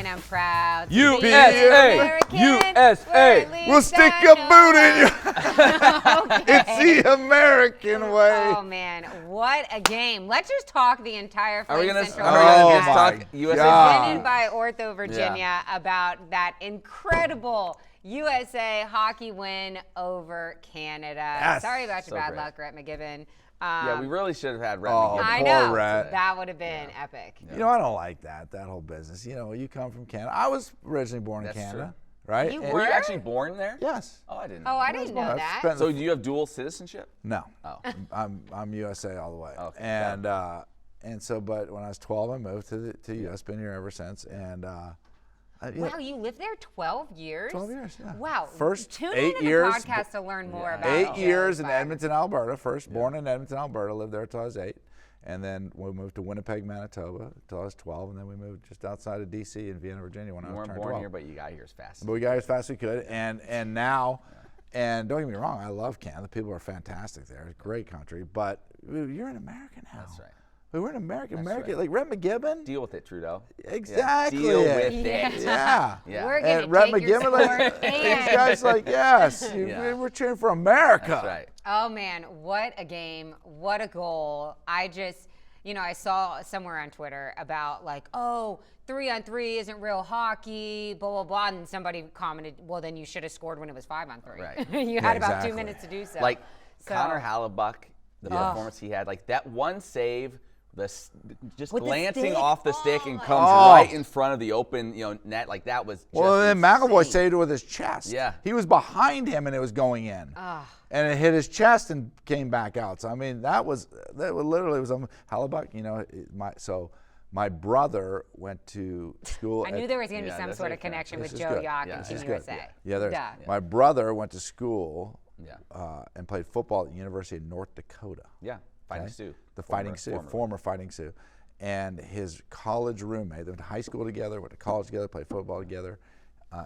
and I'm proud to USA, be American. USA. We'll stick a boot in you. It's the American way. Oh man, what a game! Let's just talk the entire Are we Flame gonna Central Oh, podcast. talk USA? God. Presented by OrthoVirginia about that incredible USA hockey win over Canada. Yes. Sorry about your So bad great. luck, Rhett McGibbon. Yeah, we really should have had Rhett Oh, McGibbon. I poor know. Rhett. That would have been epic. You know, I don't like that whole business. You know, you come from Canada. I was originally born in That's Canada, true. right? You And- Were you Where? actually born there? Yes. Oh, I didn't. Oh, I didn't know I've that. spent So do you have dual citizenship? No. Oh. I'm USA all the way. Okay. And so, but when I was 12, I moved to the US. Been here ever since. And Wow, you lived there 12 years? 12 years, yeah. Wow. First Tune 8 into years, the podcast to learn more about 8 Joe's years in biography. Edmonton, Alberta. First born in Edmonton, Alberta. Lived there until I was 8. And then we moved to Winnipeg, Manitoba until I was 12. And then we moved just outside of DC in Vienna, Virginia when I You was weren't turned born 12. here, but you got here as fast. But we got here as fast as we could, and now, and don't get me wrong, I love Canada. The people are fantastic there. It's a great country, but you're an American now. That's right. We're an American, right. like Rhett McGibbon. Deal with it, Trudeau. Exactly. Deal with Yeah. it. Yeah. Yeah. We're going to And Rhett take your McGibbon, like, support these and guys, like, yes, Yeah. we're cheering for America. That's right. Oh man, what a game, what a goal. I just, I saw somewhere on Twitter about like, oh, 3-on-3 isn't real hockey, blah, blah, blah. And somebody commented, well, then you should have scored when it was 5-on-3. Right. You had about exactly. 2 minutes to do so. Like So- Connor Hallebuck, the performance he had, like that one save, just With the glancing stick? off the stick and comes Oh. right in front of the open, net. Like that was. Just Well, then McAvoy insane. saved it with his chest. Yeah. He was behind him and it was going in. And it hit his chest and came back out. So, I mean, that was literally was Hallebuck, my brother went to school. I knew there was going to Yeah, be some that's sort very of fair. connection This with is Joe good. Yock Yeah, and this Team is good. USA. Yeah, there's. Duh. My brother went to school Yeah. and played football at the University of North Dakota. Yeah. Fighting Okay? Sioux. The Fighting Sioux, former Fighting Sioux. And his college roommate, they went to high school together, went to college together, played football together.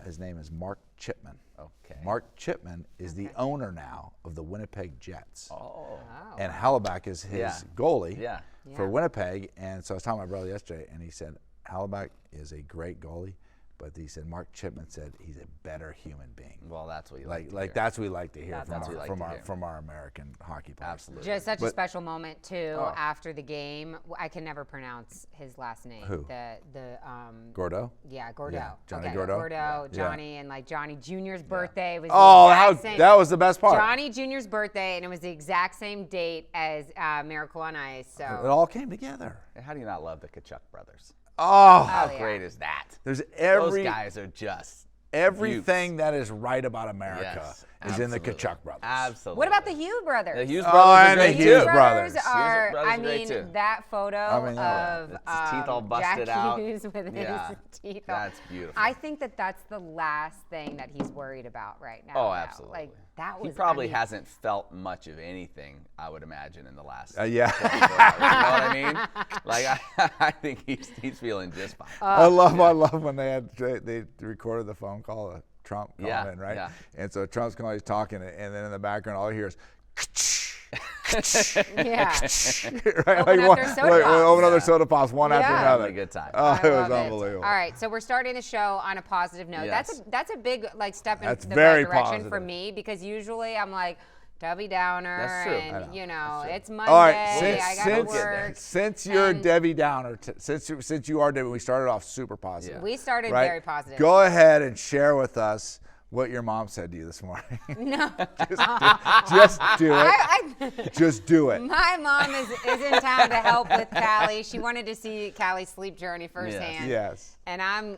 His name is Mark Chipman. Okay. Mark Chipman is the owner now of the Winnipeg Jets. Oh. And Halleback is his Yeah. goalie Yeah. for Winnipeg. And so I was talking to my brother yesterday, and he said, Halleback is a great goalie, but he said Mark Chipman said he's a better human being. Well, that's what you Like to hear. that's what we like to hear That's from what we like to hear. from our American hockey players. Absolutely. Just such a But- special moment too. Oh. After the game, I can never pronounce his last name. Who? Gordo? Yeah, Gordo. Yeah, Johnny okay, Gordo? Gordo, Yeah. Johnny, and like Johnny Jr.'s birthday was Oh, the exact same. that was the best part. Johnny Jr.'s birthday, and it was the exact same date as Miracle on Ice. It So all came together. How do you not love the Kachuk brothers? Oh, How yeah. great is that? there's Those guys are just everything that is right about America Yes, is in the absolutely. Kachuk brothers. Absolutely. what about the Hughes brothers? The Hughes Oh, brothers are and the great Hughes too. brothers. are, brothers I are great mean, too. that photo I mean, of With his teeth all busted Jack out. Hughes with Yeah, his teeth all. that's beautiful. I think that's the last thing that he's worried about right now. Oh, though. absolutely. Like that was. He probably I mean, hasn't felt much of anything, I would imagine, in the last Yeah. 24 hours. You know what I mean? Like, I think he's feeling just fine. I love when they recorded the phone call of Trump calling Yeah, in, right? yeah. And so Trump's calling, he's talking, and then in the background, all you hear is, Yeah. right? Open up their soda pops. open up their Yeah. soda pops one after Yeah. another. Having a good time. Oh, I it was love unbelievable. All right, so we're starting the show on a positive note. Yes. That's a big step in That's the very right direction for positive. me because usually I'm like Debbie Downer That's true. I and know. it's Monday. All right, I got to work. since you're And- Debbie Downer, since you are Debbie, we started off super positive. We started right? very positive. Go ahead and share with us what your mom said to you this morning. No, Just do it. Just do it. my mom is in town to help with Callie. She wanted to see Callie's sleep journey firsthand. Yes. And I'm,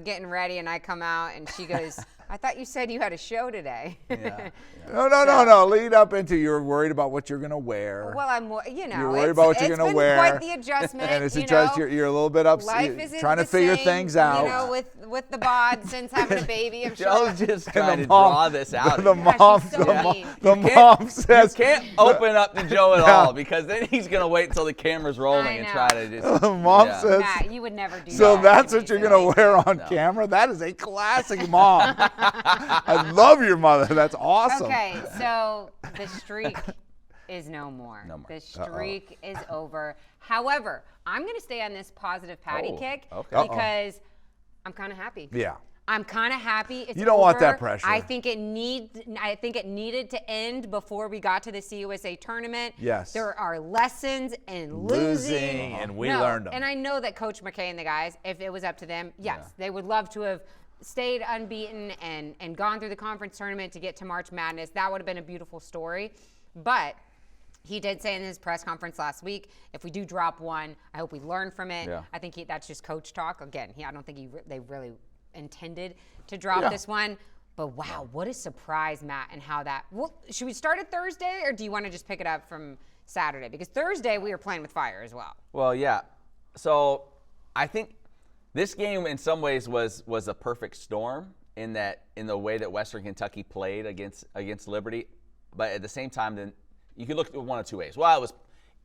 getting ready, and I come out, and she goes, I thought you said you had a show today. Yeah. No. Lead up into you're worried about what you're gonna wear. Well, I'm, You're worried about what you're gonna wear. It's been quite the adjustment. and it's just you're a little bit upset. Life isn't trying to the figure same, things out. with the bod since having a baby. I'm sure. Joe's just trying to mom- draw this out. The again. mom, she's so mean. the mom says. You can't open up to Joe at all because then he's gonna wait until the camera's rolling I and know. try to just. Mom yeah. says. Matt, you would never do So that. that's to what me, you're silly. gonna wear on camera? That is a classic mom. I love your mother. That's awesome. Okay, so the streak is no more. No more. The streak is over. However, I'm going to stay on this positive patty Oh, kick okay. because I'm kind of happy. Yeah. I'm kind of happy. It's You don't want that over. pressure. I think it needed to end before we got to the CUSA tournament. Yes. There are lessons in losing. And we learned them. And I know that Coach McKay and the guys, if it was up to them, yes, they would love to have stayed unbeaten and gone through the conference tournament to get to March Madness. That would have been a beautiful story. But he did say in his press conference last week, if we do drop one, I hope we learn from it. Yeah. I think that's just coach talk. Again, I don't think they really intended to drop this one. But wow, what a surprise, Matt, and how that. Well, should we start it Thursday, or do you want to just pick it up from Saturday? Because Thursday we were playing with fire as well. Well, yeah. So I think this game in some ways was a perfect storm in the way that Western Kentucky played against Liberty. But at the same time, then you could look at it one of two ways. Well,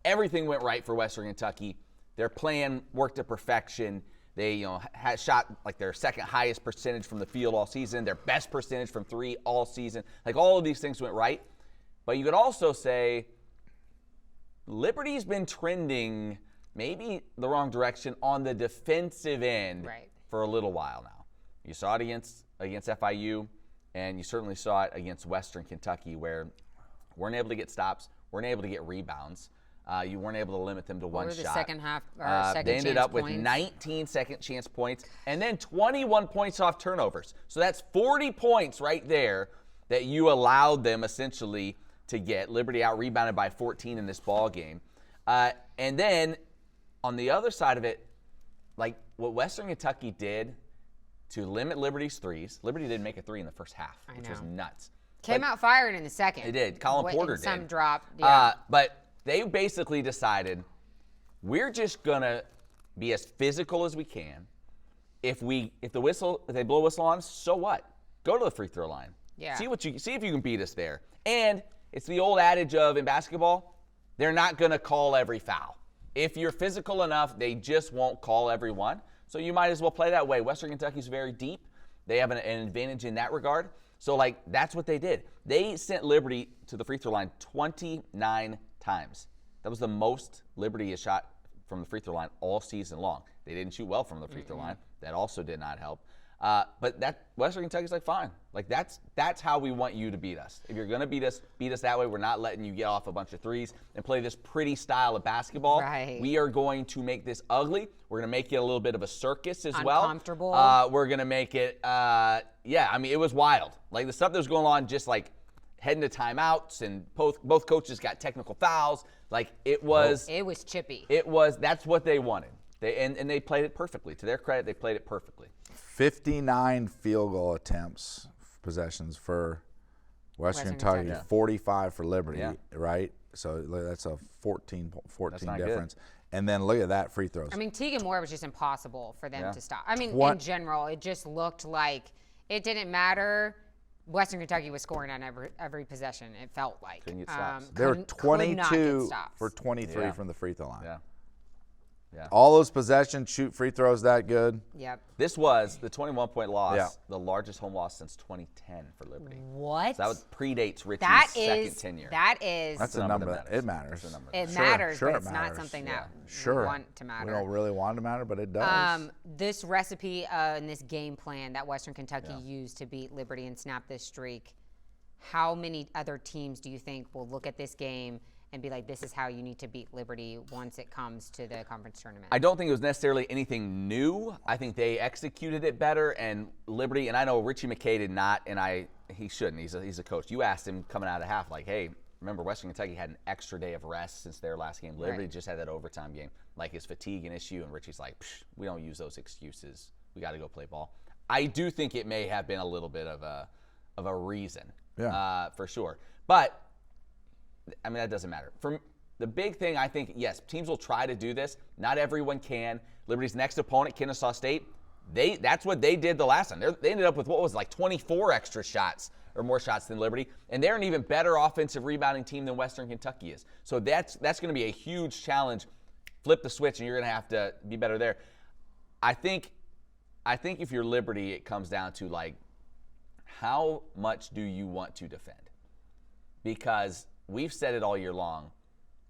everything went right for Western Kentucky. Their plan worked to perfection. They, had shot like their second highest percentage from the field all season, their best percentage from three all season. Like all of these things went right. But you could also say Liberty's been trending maybe the wrong direction on the defensive end for a little while now. You saw it against FIU, and you certainly saw it against Western Kentucky, where weren't able to get stops, weren't able to get rebounds. You weren't able to limit them to one shot. The second half, they ended up with 19 second chance points and then 21 points off turnovers. So that's 40 points right there that you allowed them essentially to get. Liberty out rebounded by 14 in this ball game. And then on the other side of it, like what Western Kentucky did to limit Liberty's threes. Liberty didn't make a three in the first half, which was nuts. Came out firing in the second. They did. Colin Porter did. Some dropped. Yeah. But they basically decided we're just gonna be as physical as we can. If they blow a whistle on us, so what? Go to the free throw line. Yeah. See if you can beat us there. And it's the old adage of in basketball, they're not gonna call every foul. If you're physical enough, they just won't call every one. So you might as well play that way. Western Kentucky's very deep. They have an advantage in that regard. So that's what they did. They sent Liberty to the free throw line 29 times. That was the most Liberty has shot from the free throw line all season long. They didn't shoot well from the free throw line. That also did not help. But that Western Kentucky's fine. That's how we want you to beat us. If you're gonna beat us that way. We're not letting you get off a bunch of threes and play this pretty style of basketball. Right. We are going to make this ugly. We're gonna make it a little bit of a circus as well. Uncomfortable. We're gonna make it. It was wild. The stuff that was going on, just heading to timeouts, and both coaches got technical fouls. It was chippy. That's what they wanted. They played it perfectly. To their credit, they played it perfectly. 59 field goal attempts, possessions for Western Kentucky, 45 for Liberty, right? So that's a 14 difference. Good. And then look at that, free throws. I mean, Tegan Moore was just impossible for them to stop. I mean, in general, it just looked like it didn't matter. Western Kentucky was scoring on every possession, it felt like. Couldn't get stops. They were 22 for 23 from the free throw line. Yeah. All those possessions, shoot free throws that good. Yep. This was the 21-point loss, the largest home loss since 2010 for Liberty. What? So that predates Richie's second tenure. That's a number that it matters. It matters, sure but it's it not matters. something that we want to matter. We don't really want it to matter, but it does. This recipe and this game plan that Western Kentucky used to beat Liberty and snap this streak, how many other teams do you think will look at this game and be like, this is how you need to beat Liberty once it comes to the conference tournament? I don't think it was necessarily anything new. I think they executed it better, and Liberty, and I know Richie McKay did not, and he shouldn't. He's a coach. You asked him coming out of half, hey, remember Western Kentucky had an extra day of rest since their last game. Liberty just had that overtime game. Is fatigue an issue? And Richie's we don't use those excuses. We got to go play ball. I do think it may have been a little bit of a reason, for sure. But I mean, that doesn't matter. For the big thing, I think, yes, teams will try to do this. Not everyone can. Liberty's next opponent, Kennesaw State, that's what they did the last time. They ended up with 24 extra shots or more shots than Liberty, and they're an even better offensive rebounding team than Western Kentucky is. So that's going to be a huge challenge. Flip the switch, and you're going to have to be better there. I think if you're Liberty, it comes down to how much do you want to defend? Because we've said it all year long.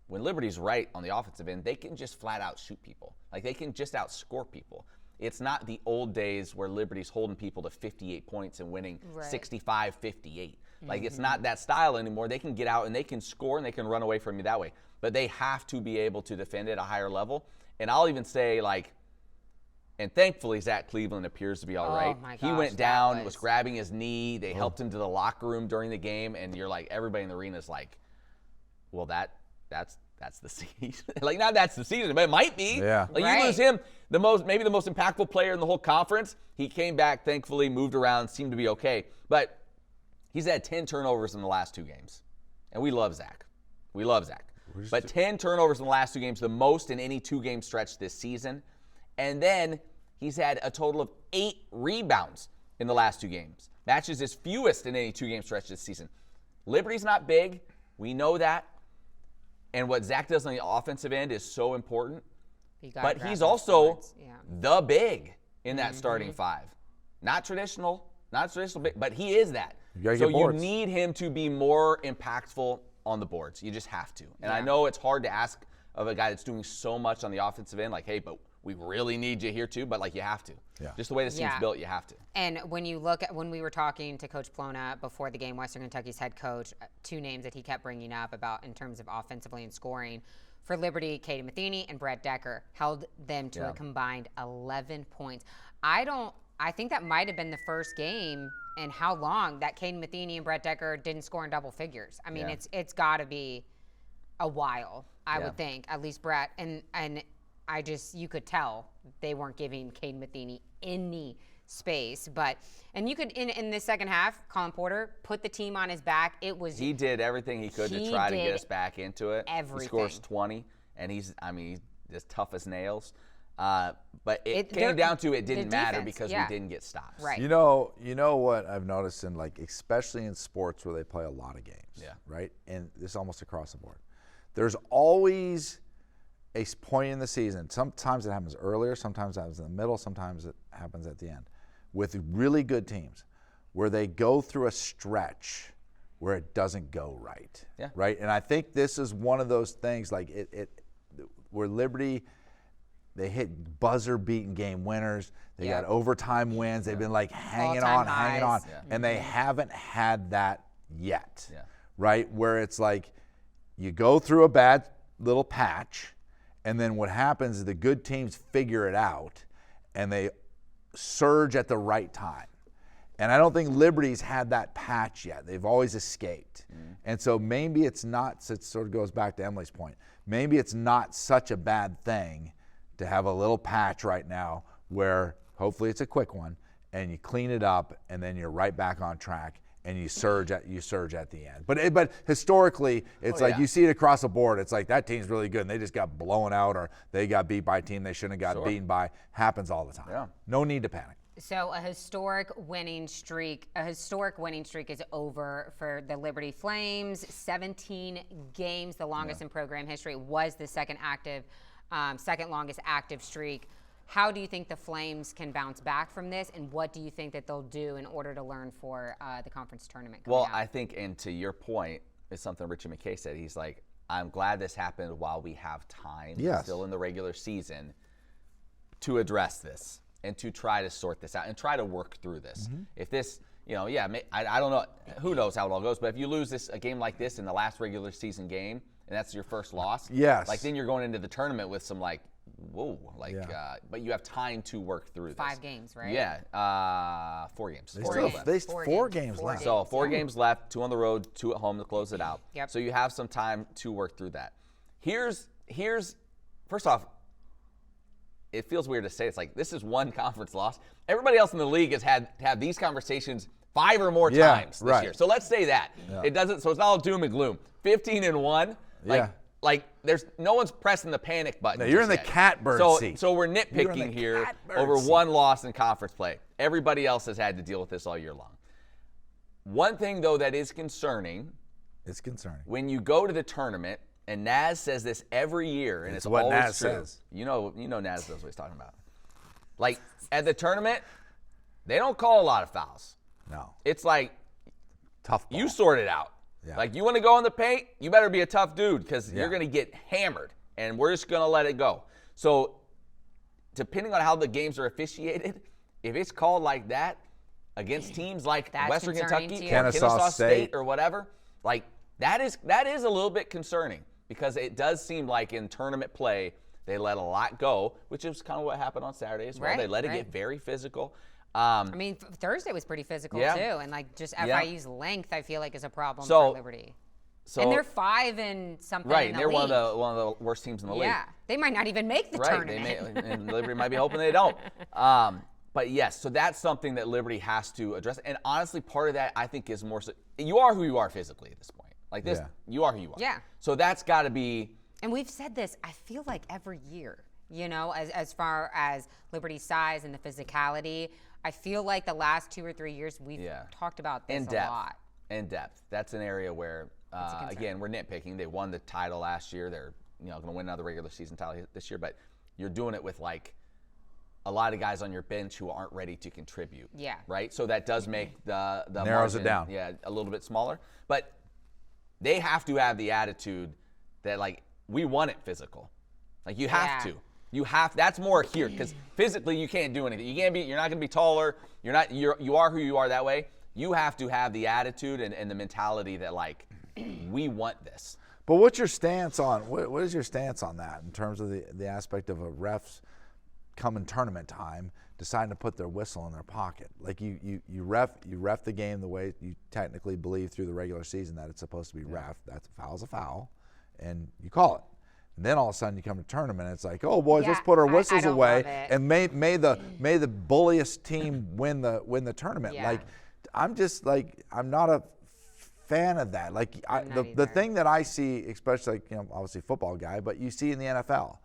When Liberty's right on the offensive end, they can just flat out shoot people. They can just outscore people. It's not the old days where Liberty's holding people to 58 points and winning 65-58. Like, it's not that style anymore. They can get out and they can score and they can run away from you that way. But they have to be able to defend at a higher level. And I'll even say, like, and thankfully Zach Cleveland appears to be all right. My gosh, he went down, was grabbing his knee. They helped him to the locker room during the game. And you're like, everybody in the arena is like, well, that's the season. Like, not that's the season, but it might be. Yeah. Like, you lose him, maybe the most impactful player in the whole conference. He came back, thankfully, moved around, seemed to be okay. But he's had 10 turnovers in the last 2 games. And we love Zach. But 10 turnovers in the last 2 games, the most in any 2-game stretch this season. And then he's had a total of 8 rebounds in the last 2 games. Matches his fewest in any 2-game stretch this season. Liberty's not big. We know that. And what Zach does on the offensive end is so important. But he's also the big in that starting 5. Not traditional big, but he is that. So you need him to be more impactful on the boards. You just have to. And I know it's hard to ask of a guy that's doing so much on the offensive end, like, hey, but we really need you here too, but like, you have to. Yeah. Just the way this team's built, you have to. And when you look at, when we were talking to Coach Plona before the game, Western Kentucky's head coach, 2 names that he kept bringing up about in terms of offensively and scoring for Liberty, Katie Matheny and Brett Decker held them to a combined 11 points. I think that might have been the first game in how long that Katie Matheny and Brett Decker didn't score in double figures. I mean, it's got to be a while, I would think, at least Brett. And you could tell they weren't giving Katie Matheny any space. And you could, in the second half, Colin Porter put the team on his back. He did everything he could to try to get us back into it. Everything. He scores 20, and he's as tough as nails. But it came down to it didn't matter because we didn't get stops. Right. You know what I've noticed in, like, especially in sports where they play a lot of games. Right? And this is almost across the board. There's always a point in the season. Sometimes it happens earlier, sometimes it happens in the middle, sometimes it happens at the end, with really good teams where they go through a stretch where it doesn't go right. Yeah. Right? And I think this is one of those things, like where Liberty, they hit buzzer-beating game winners. They got overtime wins. They've been like hanging on. And they haven't had that yet. Right? Where it's like you go through a bad little patch, and then what happens is the good teams figure it out, and they surge at the right time. And I don't think Liberty's had that patch yet. They've always escaped. And so maybe it's not, so it sort of goes back to Emily's point, maybe it's not such a bad thing to have a little patch right now where hopefully it's a quick one, and you clean it up, and then you're right back on track, and you surge at the end. But historically, it's you see it across the board. It's like that team's really good, and they just got blown out, or they got beat by a team they shouldn't have got beaten by. Happens all the time. Yeah. No need to panic. So a historic winning streak is over for the Liberty Flames. 17 games, the longest in program history, was the second longest active streak. How do you think the Flames can bounce back from this, and what do you think that they'll do in order to learn for the conference tournament coming out? I think, and to your point, is something Richie McKay said. He's like, I'm glad this happened while we have time, still in the regular season, to address this and to try to sort this out and try to work through this. If this, I don't know, who knows how it all goes, but if you lose a game like this in the last regular season game, and that's your first loss, like, then you're going into the tournament with some, like, whoa, like, but you have time to work through this. 5 games, right? Yeah, 4 games. Four games left. So 4 games left, 2 on the road, 2 at home to close it out. Yep. So you have some time to work through that. Here's first off, it feels weird to say, it's like, this is one conference loss. Everybody else in the league has had these conversations 5 or more times this year. So let's say that. It doesn't, so it's not all doom and gloom. 15-1, like there's no one's pressing the panic button. No, you're in the catbird seat. So we're nitpicking here over one loss in conference play. Everybody else has had to deal with this all year long. One thing, though, that is concerning. It's concerning. When you go to the tournament, and Naz says this every year, and it's what always Naz true. says. You know Naz knows what he's talking about. Like, at the tournament, they don't call a lot of fouls. No. It's like, tough ball. You sort it out. Yeah. Like, you want to go in the paint, you better be a tough dude, because you're going to get hammered, and we're just going to let it go. So depending on how the games are officiated, if it's called like that against teams like That's Western concerning Kentucky to or you. Kennesaw State State or whatever, like that is a little bit concerning because it does seem like in tournament play they let a lot go, which is kind of what happened on Saturday as well. Right, They let it right. get very physical. I mean, Thursday was pretty physical Yeah. too, and like just Yeah. FIU's length, I feel like is a problem So- for Liberty. So, And they're 5 and something. right, in and the they're league. one of the worst teams in the league. Yeah, they might not even make the Right, tournament. and Liberty might be hoping they don't. But yes, so that's something that Liberty has to address. And honestly, part of that I think is more so, you are who you are physically at this point. Like this, Yeah. you are who you are. Yeah. So that's got to be. And we've said this, I feel like every year, you know, as far as Liberty's size and the physicality, I feel like the last 2 or 3 years we've talked about this In a depth. lot. In depth. That's an area where, again, we're nitpicking. They won the title last year. They're going to win another regular season title this year. But you're doing it with like a lot of guys on your bench who aren't ready to contribute. Yeah. Right. So that does make the Narrows it margin, down. Yeah, a little bit smaller. But they have to have the attitude that like we want it physical. Like you have Yeah. to. You have. That's more here because physically you can't do anything. You can't be. You're not going to be taller. You're not. You are who you are that way. You have to have the attitude and the mentality that like we want this. But what's your stance on what is your stance on that in terms of the aspect of a refs coming tournament time deciding to put their whistle in their pocket? Like you ref the game the way you technically believe through the regular season that it's supposed to be ref. That's a foul, and you call it. And then all of a sudden you come to tournament and it's like, oh boys, let's Yeah, put our I whistles don't away love it. and may the bulliest team win the tournament. Yeah. Like I'm just like I'm not a fan of that. Like not the either. thing that I see, especially like, obviously football guy, but you see in the NFL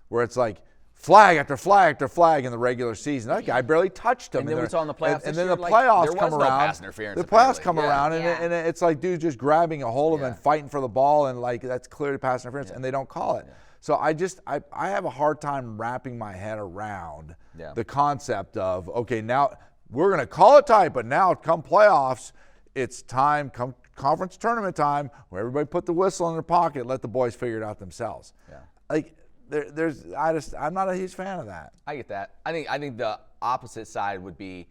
where it's like flag after flag after flag in the regular season. That guy barely touched him. And then we saw in the playoffs and this then year, the like, playoffs there was come no around. pass interference, The playoffs apparently. come Yeah. around, and, Yeah. and it's like dudes just grabbing a hold of him Yeah. and fighting for the ball, and like that's clearly pass interference, and they don't call it. So I have a hard time wrapping my head around the concept of, okay, now we're going to call it tight, but now come playoffs, it's time, come conference tournament time, where everybody put the whistle in their pocket, let the boys figure it out themselves. Yeah. Like I'm not a huge fan of that. I get that. I think the opposite side would be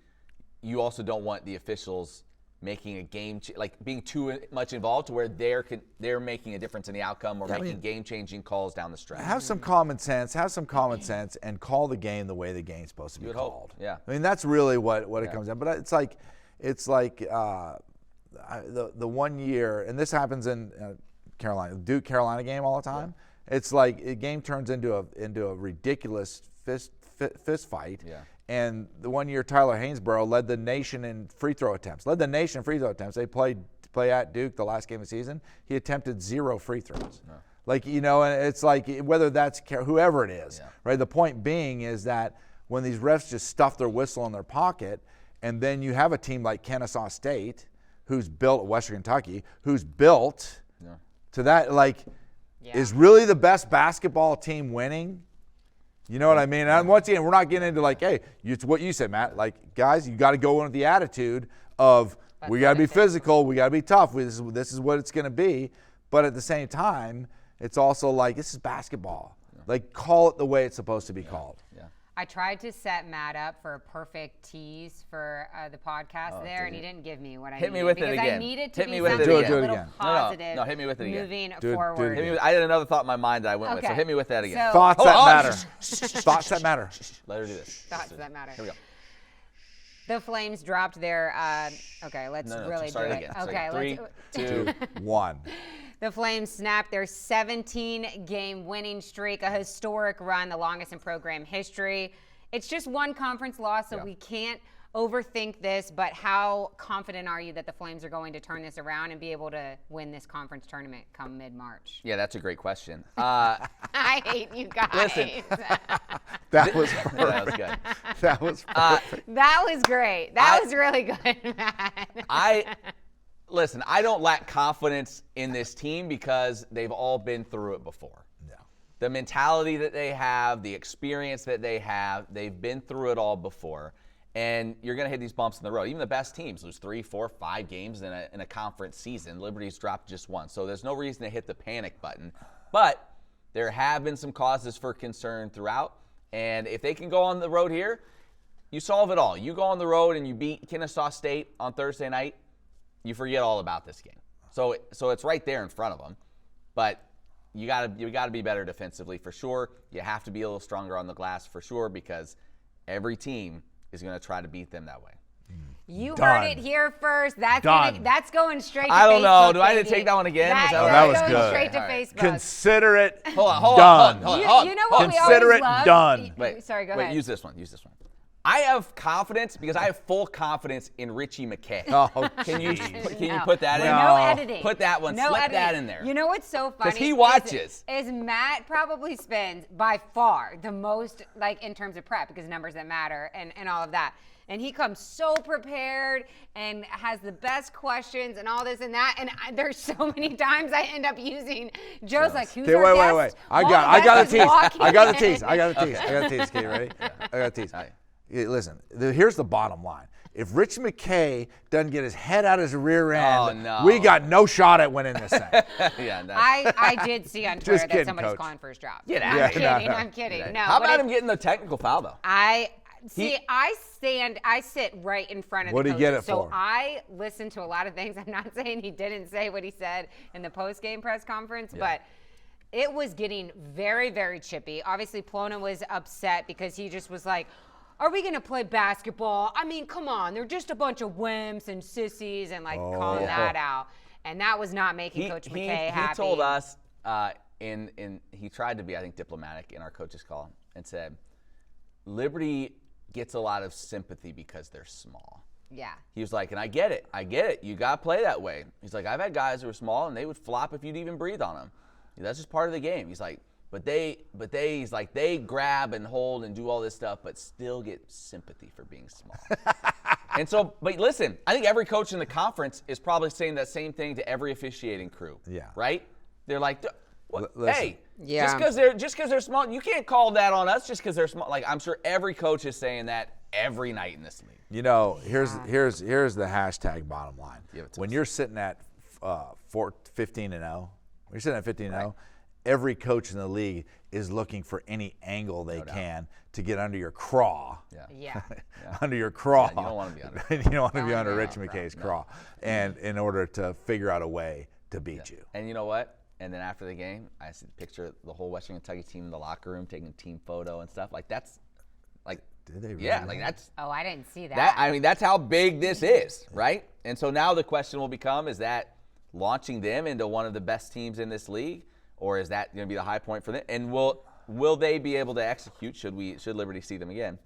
you also don't want the officials making a game like being too much involved to where they're making a difference in the outcome or making game-changing calls down the stretch. Have some common sense, and call the game the way the game's supposed to be would hope. called. Yeah. I mean, that's really what it comes down. But it's like the 1 year, and this happens in Carolina, Duke Carolina game all the time. Yeah. It's like a game turns into a ridiculous fist fight. Yeah. And the 1 year Tyler Hainsborough led the nation in free throw attempts. They play at Duke the last game of the season. He attempted 0 free throws. No. Like, and it's like whether that's whoever it is, right? The point being is that when these refs just stuff their whistle in their pocket, and then you have a team like Kennesaw State, who's built, Western Kentucky, who's built to that, like, is really the best basketball team winning? You know what I mean? And once again, we're not getting into like, hey, it's what you said, Matt. Like, guys, you got to go in with the attitude of we got to be physical, we got to be tough. This is what it's going to be. But at the same time, it's also like this is basketball. Like, call it the way it's supposed to be called. Yeah. I tried to set Matt up for a perfect tease for the podcast and he didn't give me what I needed. Hit me with it because again. I needed to Hit be me with it something again. a Do it little again. positive. No, hit me with it again. Moving Do it forward. again. I had another thought in my mind that I went with, so Okay. hit me with that again. So- Thoughts Hold that on. matter. Thoughts that matter. Let her do this. Thoughts that matter. Here we go. The Flames dropped their. Okay, let's really start do it it. again. Okay, Three, let's. 2, 1. The Flames snapped their 17-game winning streak, a historic run, the longest in program history. It's just one conference loss, so we can't overthink this, but how confident are you that the Flames are going to turn this around and be able to win this conference tournament come mid-March? Yeah, that's a great question. I hate you guys. Listen. That was perfect. That was good. That was perfect. That was great. That was really good, Matt. Listen, I don't lack confidence in this team because they've all been through it before. The mentality that they have, the experience that they have, they've been through it all before. And you're going to hit these bumps in the road. Even the best teams lose 3, 4, 5 games in a conference season. Liberty's dropped just one. So there's no reason to hit the panic button. But there have been some causes for concern throughout. And if they can go on the road here, you solve it all. You go on the road and you beat Kennesaw State on Thursday night, you forget all about this game. So it's right there in front of them. But you gotta be better defensively for sure. You have to be a little stronger on the glass for sure, because every team is going to try to beat them that way. You Done. heard it here first. That's Done. that's going straight to Facebook. I don't know. Do I need to baby. take that one again? that was going good. straight to All right. Facebook. Consider it Hold on. done. You know what we Consider always it love? done. Wait, Sorry, go wait, ahead. use this one. I have confidence because I have full confidence in Richie McKay. Oh, Can you No. put that in? No editing. Put that one. No slip editing. that in there. You know what's so funny? he watches. Is Matt probably spends by far the most, like, in terms of prep, because numbers that matter and all of that. And he comes so prepared and has the best questions and all this and that. And there's so many times I end up using Joe's like, who's Okay, our wait. guest? I All got the a guests tease. walking I got a in. tease. Okay, you ready? I got a tease. right. Listen, here's the bottom line. If Rich McKay doesn't get his head out his rear end, no. we got no shot at winning this thing. Yeah. That's, I did see on Twitter kidding, that somebody's Coach. calling for his job. Get I'm out. kidding. No. I'm kidding. No. How but about him getting the technical foul though? I sit right in front of What'd the he get coaches, it so for? I listen to a lot of things. I'm not saying he didn't say what he said in the post-game press conference, but it was getting very, very chippy. Obviously, Plona was upset because he just was like, are we going to play basketball? I mean, come on. They're just a bunch of wimps and sissies, and like calling that out. And that was not making Coach McKay happy. He told us, he tried to be, I think, diplomatic in our coach's call and said, Liberty gets a lot of sympathy because they're small. Yeah. He was like, and I get it. You got to play that way. He's like, I've had guys who were small and they would flop if you'd even breathe on them. That's just part of the game. He's like, he's like, they grab and hold and do all this stuff, but still get sympathy for being small. And so, but listen, I think every coach in the conference is probably saying that same thing to every officiating crew. Yeah. Right? They're like, Listen. hey, Yeah. just because they're small, you can't call that on us just because they're small. Like, I'm sure every coach is saying that every night in this league. You know, here's the hashtag bottom line. Give it to When us. you're sitting at 15-0, when you're sitting at 15-0, every coach in the league is looking for any angle they can to get under your craw. Yeah. Under your craw. Yeah, you don't wanna be under You don't want to be No, under no, Rich McKay's craw. And in order to figure out a way to beat you. And you know what? And then after the game, I see the picture of the whole Western Kentucky team in the locker room taking a team photo and stuff. Like, that's, like, Did they really? yeah, like that's, Oh, I didn't see that. that. I mean, that's how big this is, right? And so now the question will become, is that launching them into one of the best teams in this league? Or is that going to be the high point for them? And will they be able to execute, should Liberty see them again,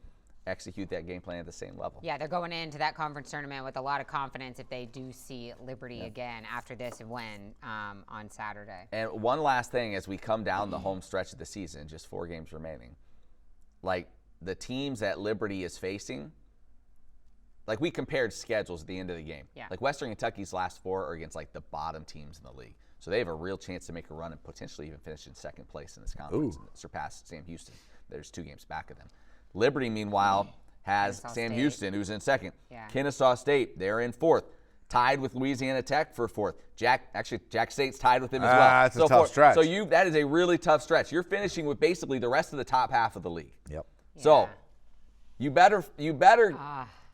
execute that game plan at the same level? Yeah, they're going into that conference tournament with a lot of confidence if they do see Liberty again after this win on Saturday. And one last thing as we come down the home stretch of the season, just 4 games remaining, like the teams that Liberty is facing, like we compared schedules at the end of the game. Yeah. Like Western Kentucky's last 4 are against like the bottom teams in the league. So they have a real chance to make a run and potentially even finish in second place in this conference and surpass Sam Houston. There's 2 games back of them. Liberty, meanwhile, has Kennesaw Sam State. Houston, who's in second. Yeah. Kennesaw State, they're in 4th. Tied with Louisiana Tech for 4th. Jack State's tied with them as well. That's a tough stretch. So that is a really tough stretch. You're finishing with basically the rest of the top half of the league. Yep. So you better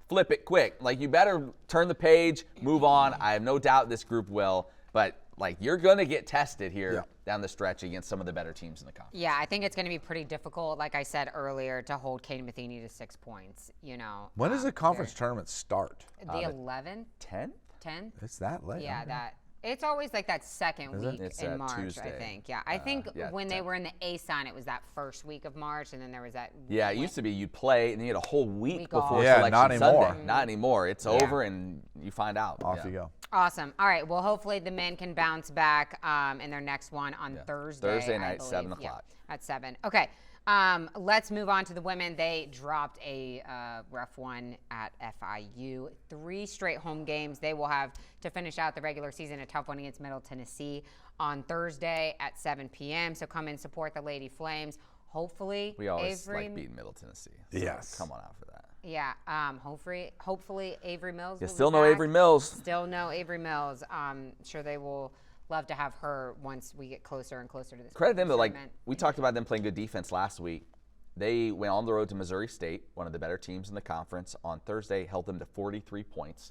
flip it quick. Like, you better turn the page, move on. I have no doubt this group will. But, like, you're going to get tested here down the stretch against some of the better teams in the conference. Yeah, I think it's going to be pretty difficult, like I said earlier, to hold Caden Matheny to 6 points. You know, When does the conference tournament start? the 11th, 10? 10th? It's that late. Yeah, okay. that. It's always like that second week It's in March, Tuesday. I think. Yeah, I think yeah, when they 10th. were in the ASUN, it was that first week of March, and then there was that. Yeah, it used to be you'd play and you had a whole week Week before off. Yeah, Selection not anymore. Sunday. Not anymore. It's over and you find out. Off Yeah. you go. Awesome. All right. Well, hopefully the men can bounce back in their next one on Thursday. Thursday I night, believe. 7 Yeah, o'clock. at 7. Okay. Let's move on to the women. They dropped a rough one at FIU. 3 straight home games. They will have to finish out the regular season, a tough one against Middle Tennessee on Thursday at 7 p.m. So come and support the Lady Flames. Hopefully, We always Avery. like beating Middle Tennessee. So Yes. Come on out for that. Yeah. Hopefully Avery Mills. You will still be know back. Avery Mills. Still no Avery Mills. Sure they will love to have her once we get closer and closer to this. Credit them, conference but like tournament. we talked about them playing good defense last week. They went on the road to Missouri State, one of the better teams in the conference, on Thursday, held them to 43 points,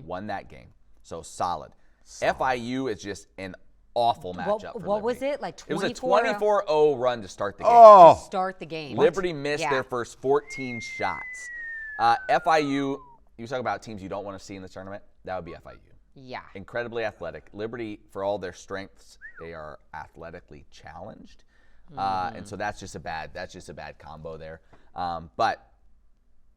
won that game. So solid. FIU is just an awful matchup for what was Liberty. it, like It was a 24? 24-0 run to start the game. Oh, Start the game. Liberty missed their first 14 shots. FIU, you talk about teams you don't want to see in the tournament, that would be FIU. Yeah. Incredibly athletic. Liberty, for all their strengths, they are athletically challenged. And so that's just a bad combo there. But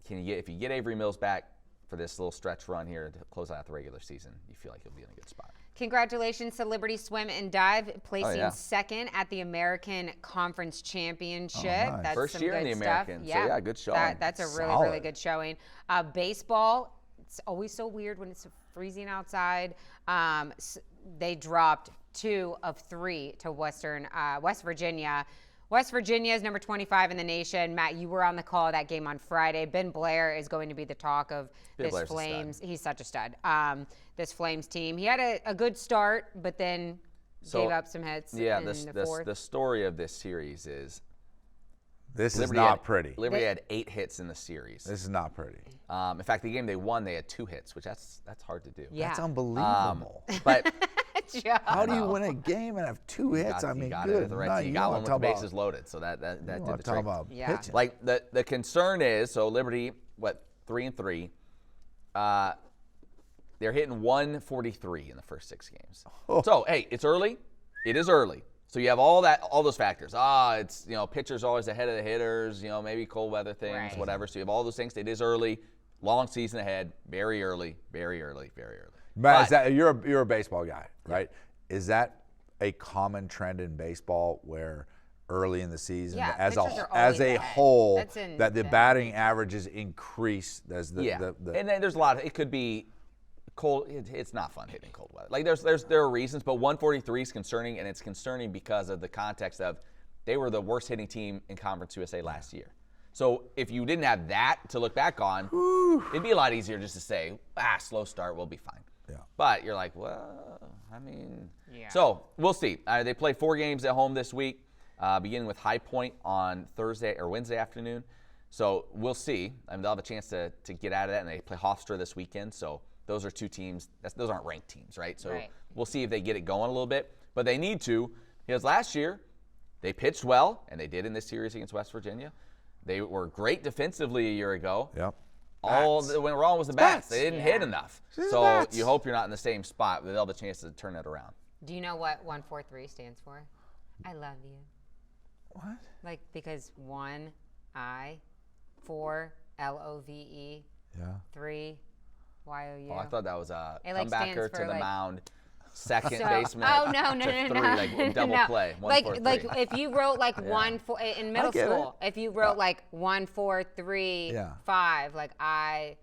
if you get Avery Mills back for this little stretch run here to close out the regular season, you feel like you'll be in a good spot. Congratulations to Liberty Swim and Dive, placing second at the American Conference Championship. nice. That's First some year in good the stuff. American. So, yeah, good showing. That's a really, Solid. really good showing. Baseball, it's always so weird when it's freezing outside. They dropped 2 of 3 to West Virginia. West Virginia is number 25 in the nation. Matt, you were on the call of that game on Friday. Ben Blair is going to be the talk of this Blair's Flames. He's such a stud. This Flames team. He had a good start, but then gave up some hits. Yeah, in the the fourth. story of this series is this is Liberty not had, pretty. Liberty had 8 hits in the series. This is not pretty. In fact, the game they won, they had 2 hits, which that's hard to do. Yeah. That's unbelievable. But How do you win a game and have 2 hits? I mean, you got it good at the right night. time. You got one with the bases loaded, so that did the Talk trick. about Yeah. pitching. Like the concern is, so Liberty, 3-3. They're hitting 143 in the first 6 games. So hey, it's early. It is early. So you have all those factors. It's pitchers always ahead of the hitters. Maybe cold weather things, Right. whatever. So you have all those things. It is early. Long season ahead. Very early. Very early. Very early. Matt, is that, you're a baseball guy, right? Is that a common trend in baseball where early in the season, Yeah, as pitchers are a always as a ahead. whole, That's in that the the- batting averages increase as the and then there's a lot of, it could be cold. It's not fun hitting cold weather. Like there are reasons, but 143 is concerning, and it's concerning because of the context of they were the worst hitting team in Conference USA last year. So if you didn't have that to look back on, it'd be a lot easier just to say, slow start, we'll be fine. Yeah. But you're like, well, I mean, Yeah. So we'll see. They play 4 games at home this week, beginning with High Point on Thursday or Wednesday afternoon. So we'll see. I mean, they'll have a chance to get out of that, and they play Hofstra this weekend. So those are 2 teams. Those aren't ranked teams, right? So Right. we'll see if they get it going a little bit. But they need to, because last year they pitched well, and they did in this series against West Virginia. They were great defensively a year ago. Yep. All that went wrong was the bats. They didn't hit Yeah. enough. the So bats. you hope you're not in the same spot, but they'll have a chance to turn it around. Do you know what 143 stands for? I love you. What? Like, because 1, I, 4, LOVE, Yeah. 3, YOU. Oh, I thought that was a It, like, comebacker stands to for, the like- mound, second So- baseman. Oh no to 3, like double no. play. Like 143. if you wrote like 1-4 in middle get school, if you wrote like 1-4-3 Yeah. 5, like I,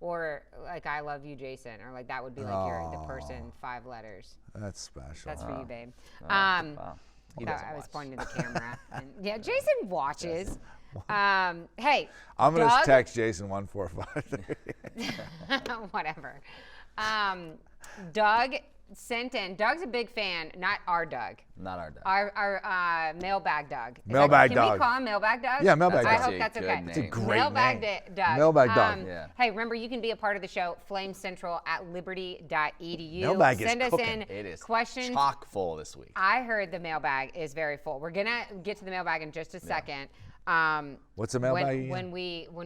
or like I love you, Jason, or like that would be like you're the person 5 letters. That's special. That's for you, babe. Wow. He No, doesn't I was watch. pointing to the camera. And, yeah, Jason watches. Hey, I'm gonna Doug- text Jason 145. whatever. Doug sent in. Doug's a big fan. Not our Doug. Not our dad. Our mailbag Doug. Mailbag Can Doug. we call him mailbag Doug? Yeah, mailbag I Doug. hope that's That's okay. a good name. Great Mailbag name. Doug. Mailbag Doug. Yeah. Hey, remember you can be a part of the show. FlameCentral@liberty.edu. Mailbag is Send us cooking. in It is questions. chock full this week. I heard the mailbag is very full. We're gonna get to the mailbag in just a second. What's the mailbag again? When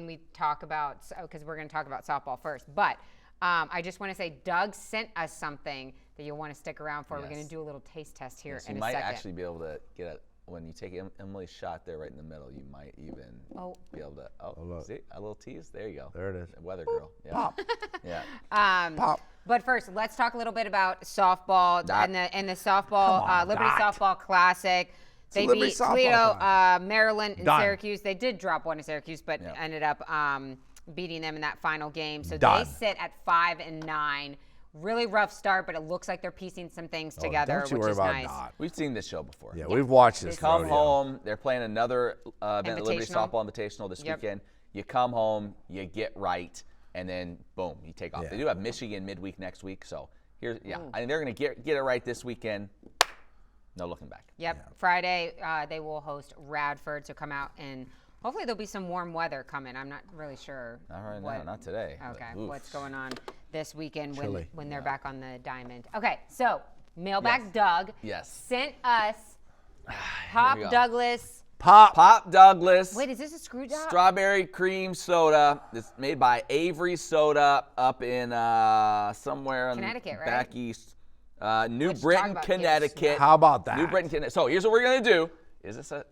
we talk about, because we're gonna talk about softball first, but I just want to say Doug sent us something that you'll want to stick around for. We're Yes. gonna do a little taste test here So in you a might second. actually be able to get it when you take Emily's shot there right in the middle. You might even be able to. look. See a little tease. There you go. There it is. Weather girl. Yeah. Pop. Yeah. Pop. But first, let's talk a little bit about softball That- and the softball Come on, Liberty Dot. Softball Classic. They Liberty beat softball Toledo, classic. Maryland, and Done. Syracuse. They did drop one to Syracuse, but Yep. ended up beating them in that final game. So Done. they sit at 5-9. Really rough start, but it looks like they're piecing some things together, Don't you which worry is about nice. Dot. We've seen this show before. Yeah, we've watched this. Come rodeo. home. They're playing another event at Liberty Invitational. Softball Invitational this Yep. weekend. You come home, you get right, and then boom, you take off. Yeah. They do have Michigan midweek next week, so I think they're going to get it right this weekend. No looking back. Yep. Friday, they will host Radford, so come out and Hopefully there'll be some warm weather coming. I'm not really sure. Not right now, not today. Okay, but, oof. what's going on this weekend Chilly. when they're back on the diamond? Okay, so Mailbag Yes. Doug Yes. sent us Pop we go. Douglas. Pop Douglas. Wait, is this a screw job? Strawberry cream soda. It's made by Avery Soda up in somewhere in Connecticut, right? back east. New Which, talk Britain, about Connecticut. How about that? New Britain, Connecticut. So here's what we're gonna do. Is this a?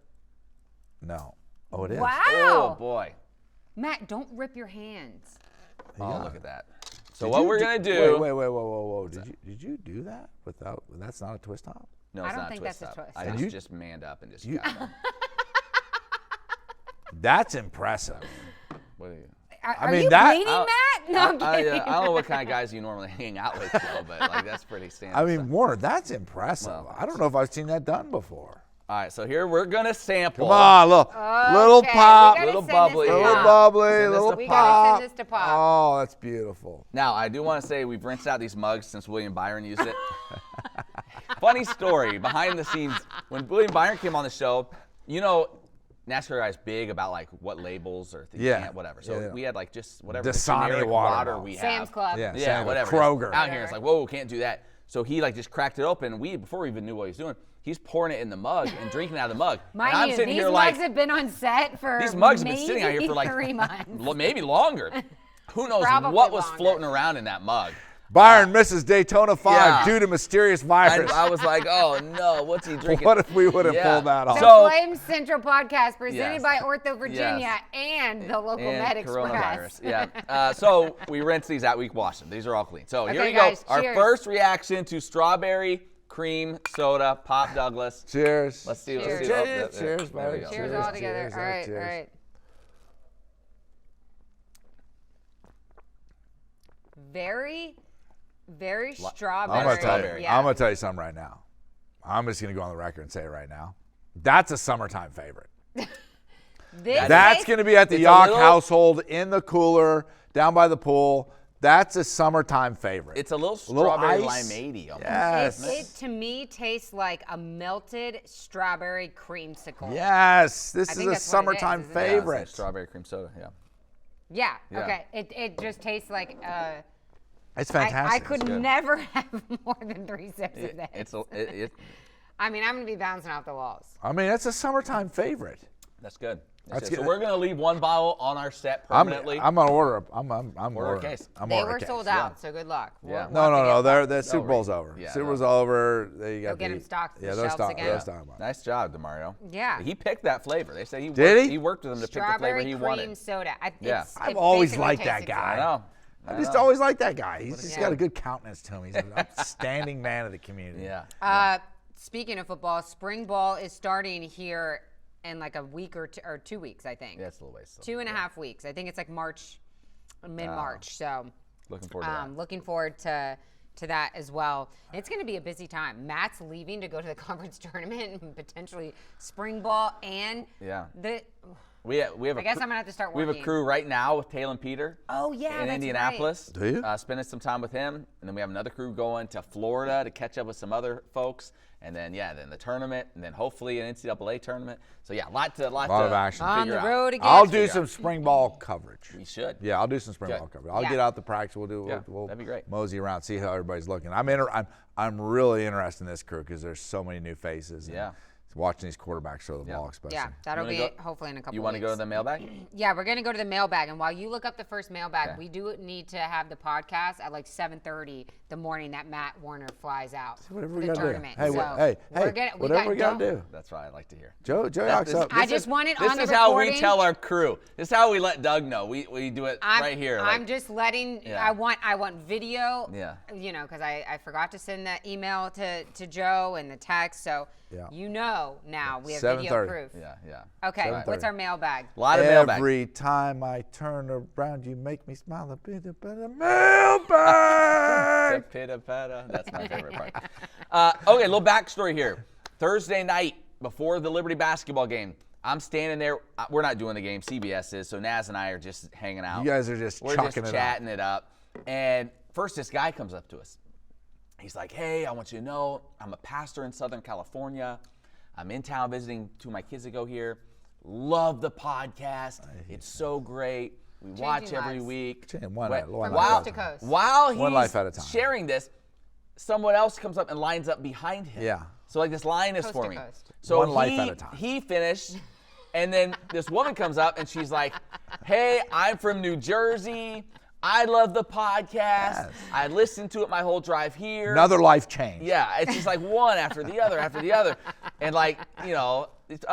No. Oh, it is. Wow. Oh boy. Matt, don't rip your hands. Oh, look at that. So Did what you we're gonna do? Wait, whoa. Did you do that without? That's not a twist top. No, I it's don't not think twist that's a up. twist I up. just manned up and just You- got them. That's impressive. What are you? Are mean, you that- bleeding, Matt? No, I'm kidding. I don't know what kind of guys you normally hang out with, Joe, but like that's pretty standard. I mean, stuff. Warner, that's impressive. Well, I don't know if I've seen that done before. All right, so here we're gonna sample. Come on, little Okay, pop, we gotta little send bubbly. This to little Pop. bubbly, Send this little to We pop. gotta send this to Pop. Oh, that's beautiful. Now, I do want to say we've rinsed out these mugs since William Byron used it. Funny story behind the scenes. When William Byron came on the show, you know, NASCAR guy's big about like what labels or things, Yeah. whatever. So Yeah. we had like just whatever the Dasani generic water. we have. Sam's Club. Yeah, Yeah, Sam, whatever. Kroger. Out here, it's like, whoa, can't do that. So he like just cracked it open. And before we even knew what he was doing, he's pouring it in the mug and drinking out of the mug. Mind and I'm you, sitting these here mugs like, have been on set for these mugs have been sitting out here for like 3 months. maybe longer. Who knows Probably what was longer. floating around in that mug? Byron misses Daytona 5 Yeah. due to mysterious And virus. I was like, oh no, what's he drinking? What if we would have Yeah. pulled that off? The So- Flame Central podcast presented Yes. by OrthoVirginia Yes. and the local and Med Express. coronavirus. Yeah. So we rinse these out. We wash them. These are all clean. So here Okay, we go. guys, Our cheers. first reaction to strawberry cream soda, Pop Douglas. Cheers. Let's see. Cheers. Let's see. Cheers, there cheers, we buddy. go. Cheers Cheers, all together. cheers, All right, cheers. all right. Very, very strawberry. I'm gonna tell you. Strawberry. Yeah. I'm gonna tell you something right now. I'm just gonna go on the record and say it right now. That's a summertime favorite. This That's tastes- going to be at the It's a Yock little- household in the cooler down by the pool. That's a summertime favorite. It's a little little strawberry ice. limeade almost. Yes. It to me tastes like a melted strawberry creamsicle. Yes. This I is think a that's what it is, summertime isn't it? Yeah, it's like favorite. strawberry cream soda. Yeah. Yeah. Yeah. Okay. It just tastes like. It's I fantastic. could good. never have more than 3 sips of this. It's I mean, I'm gonna be bouncing off the walls. I mean, it's a summertime favorite. that's good. That's good. So good. we're gonna leave one bottle on our set I'm permanently. gonna order. I'm Order a case. I'm They ordering were a case. sold out, so good luck. Yeah. No. The Super right. Bowl's over. Yeah, Super no. Bowl's over. They got Go get the, 'em stocked Yeah, the they're shelves stocked. again. They're Yeah. stocked. Nice job, Demario. Yeah. He picked that flavor. They said he Did worked, he? he worked with them to pick the flavor Strawberry he cream wanted. soda. Yeah. I've always liked that guy. I know. I just always liked that guy. He's just Yeah. got a good countenance to him. He's an outstanding man of the community. Yeah. Speaking of football, spring ball is starting here in like a week or 2 weeks, I think. Yeah, it's a little ways. Still. 2.5 weeks. I think it's like March, mid-March. So Looking forward to that. looking forward to that as well. And it's going to be a busy time. Matt's leaving to go to the conference tournament and potentially spring ball and Yeah. the. We have I guess I'm gonna have to start We have a working. crew right now with Taylor and Peter. Oh yeah, in that's Indianapolis. Do you? Spending some time with him, and then we have another crew going to Florida to catch up with some other folks, and then then the tournament, and then hopefully an NCAA tournament. So yeah, a lot of action. On figure the out. road again. I'll do some spring ball coverage. We should. Yeah, I'll do some spring Good. ball coverage. I'll Yeah. get out the practice. We'll that'd be great. mosey around, see how everybody's looking. I'm really interested in this crew because there's so many new faces. And Yeah. watching these quarterbacks throw the ball, especially. Yeah, that'll wanna be go- hopefully in a couple. You want to weeks. go to the mailbag? Yeah, we're gonna go to the mailbag, and while you look up the first mailbag, Okay. we do need to have the podcast at like 7:30 the morning that Matt Warner flies out Whatever for we the gotta do. tournament. Hey, so hey, got whatever we gotta do. That's what I like to hear. Joe Yock's up. I just want it This on the is how we recording. tell our crew. This is how we let Doug know. We do it right here. I'm like- just letting. Yeah. I want video. Yeah. You know, because I forgot to send that email to Joe and the text, so Yeah. you know now we have 7:30. video proof. Yeah. Okay, 7:30. what's our mailbag? A lot of mailbag. Every time I turn around, you make me smile a bit. Mailbag. Pitta-patta. That's my favorite part. Okay, a little backstory here. Thursday night before the Liberty basketball game, I'm standing there. We're not doing the game. CBS is. So Naz and I are just hanging out. You guys are just We're chucking just it up. chatting it up. And first, this guy comes up to us. He's like, "Hey, I want you to know I'm a pastor in Southern California. I'm in town visiting 2 of my kids that go here. Love the podcast. It's so great. We watch every lives. week. One From life coast at to a time. coast. While One life he's at a time. sharing this, someone else comes up and lines up behind him. Yeah. So like this line is Coast to forming. coast. So One life at a time. He finished, and then this woman comes up and she's like, "Hey, I'm from New Jersey. I love the podcast. Yes. I listened to it my whole drive here." Another life change. Yeah, it's just like one after the other after the other, and like it's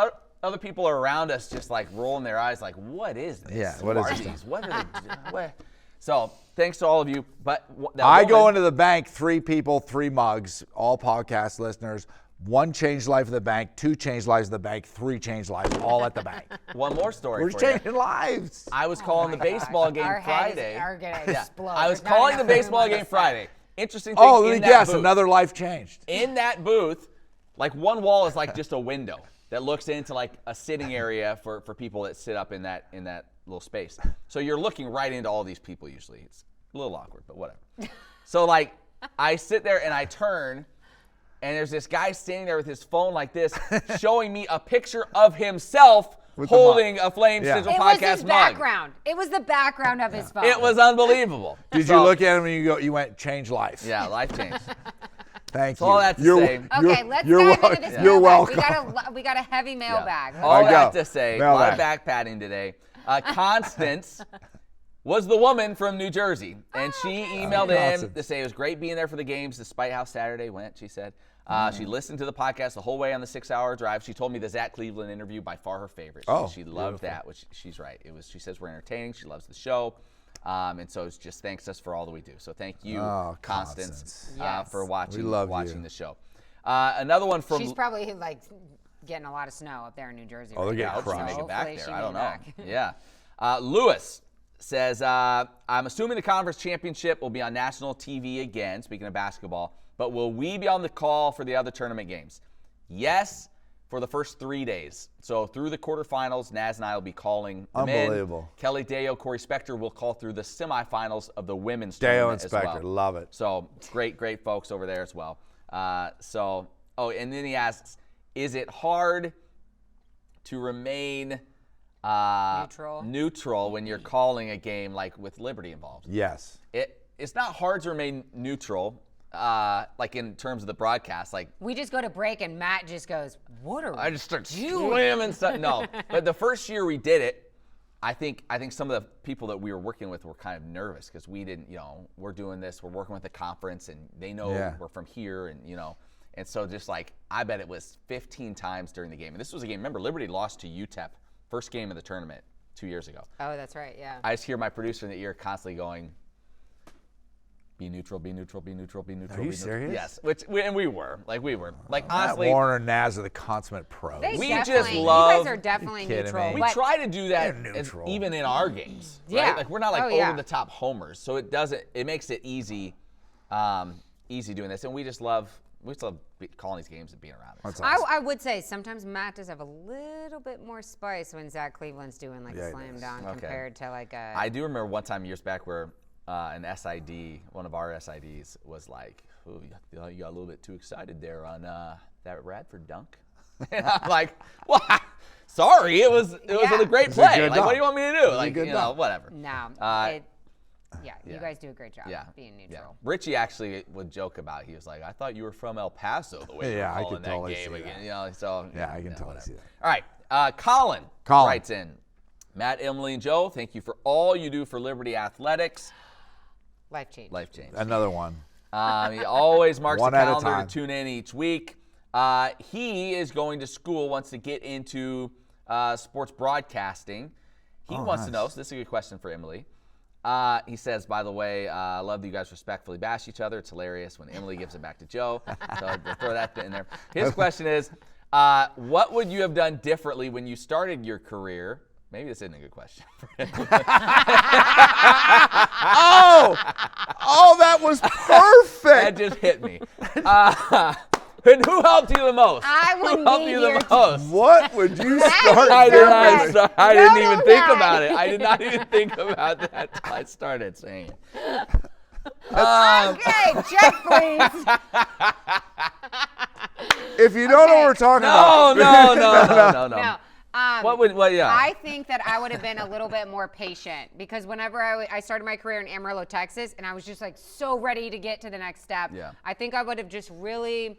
other people are around us just like rolling their eyes like, "What is this? Yeah, what is are this these? What are they? What?" So thanks to all of you. But I go into the bank, 3 people, 3 mugs, all podcast listeners. 1 changed life of the bank, 2 changed lives of the bank, 3 changed lives, all at the bank. one more story. We're for you. changing lives. I was calling the baseball game Our heads Friday. are gonna Yeah. explode. I was There's not calling the enough room baseball on the game set. Friday. Interesting thing. Oh, in that yes, booth, another life changed. in that booth, like one wall is like just a window that looks into like a sitting area for people that sit up in that little space. So you're looking right into all these people usually. It's a little awkward, but whatever. So like I sit there and I turn, and there's this guy standing there with his phone like this, showing me a picture of himself With the holding mug. a Flame Yeah. Central It was podcast his mug. background. It was the background of his phone. It was unbelievable. Did So- you look at him and you went, change life? Yeah, life changed. Thank you. all that to You're- say. Okay, you're- let's you're dive wel- into this You're mailbag. welcome. We got a heavy mailbag. All All right, that go. to say, a lot of Mailbag. back patting today. Constance was the woman from New Jersey, and she emailed in Constance. to say it was great being there for the games despite how Saturday went, she said. She listened to the podcast the whole way on the 6-hour drive. She told me the Zach Cleveland interview by far her favorite. She loved that, which she's right. She says we're entertaining. She loves the show. And so it's just thanks us for all that we do. So thank you, Constance, Yes. for watching We love watching you. the show. Another one from She's probably like getting a lot of snow up there in New Jersey. Oh, they're right getting now, hope she crushed. can make so it back hopefully there. she I don't know. made it back. Yeah. Lewis says, I'm assuming the conference championship will be on national TV again, speaking of basketball, but will we be on the call for the other tournament games? Yes, for the first 3 days. So through the quarterfinals, Naz and I will be calling the men. Unbelievable. Kelly Deo, Corey Spector will call through the semifinals of the women's Deo tournament and as Spector, well. love it. So great folks over there as well. And then he asks, is it hard to remain neutral when you're calling a game like with Liberty involved? Yes. It's not hard to remain neutral, like in terms of the broadcast. Like We just go to break and Matt just goes, "What are I just start doing?" slamming stuff. No, but the first year we did it, I think some of the people that we were working with were kind of nervous because we didn't, we're doing this, we're working with the conference, and they know we're from here, and and so just like I bet it was 15 times during the game. And this was a game. Remember, Liberty lost to UTEP, first game of the tournament 2 years ago. Oh, that's right. Yeah. I just hear my producer in the ear constantly going, "Be neutral, be neutral, be neutral, be neutral." Are you be neutral." serious? Yes, we were Matt honestly. Warner and Naz are the consummate pros. They We definitely- just love- You guys are definitely You kidding neutral. me? We but try to do that They're neutral. even in our games, right? Yeah. Like we're not like Oh, yeah. over the top homers, so it makes it easy doing this, and we just love calling these games and being around it. That's I, awesome. I would say sometimes Matt does have a little bit more spice when Zach Cleveland's doing like Yeah, a he slam does. dunk Okay. compared to like a. I do remember one time years back where an SID, one of our SIDs, was like, "Ooh, you got a little bit too excited there on that Radford dunk," and I'm like, "Well, sorry, it was Yeah. a great It's a play. good Like, what dunk. do you want me to do? a Like, good dunk. whatever." No. You yeah. guys do a great job being Yeah. neutral. Richie actually would joke about it. He was like, "I thought you were from El Paso the way you Yeah, were I calling could that totally game see again." that. So Yeah, I can totally whatever. see that. All right, Colin Colin. writes in, Matt, Emily, and Joe, thank you for all you do for Liberty Athletics. Life change. Life change. Another one. He always marks One the at a calendar time. to tune in each week. He is going to school, wants to get into sports broadcasting. He wants to know, so this is a good question for Emily. He says, by the way, I love that you guys respectfully bash each other. It's hilarious when Emily gives it back to Joe. So we'll throw that in there. His question is, what would you have done differently when you started your career? Maybe this isn't a good question for him. Oh, that was perfect. That just hit me. And who helped you the most? I Who wouldn't helped be you here the to- most? What would you start I doing? didn't even think that. about it. I did not even think about that till I started saying it. Okay, check please. If you don't know what we're talking No. about. No. I think that I would have been a little bit more patient because whenever I started my career in Amarillo, Texas, and I was just like so ready to get to the next step, I think I would have just really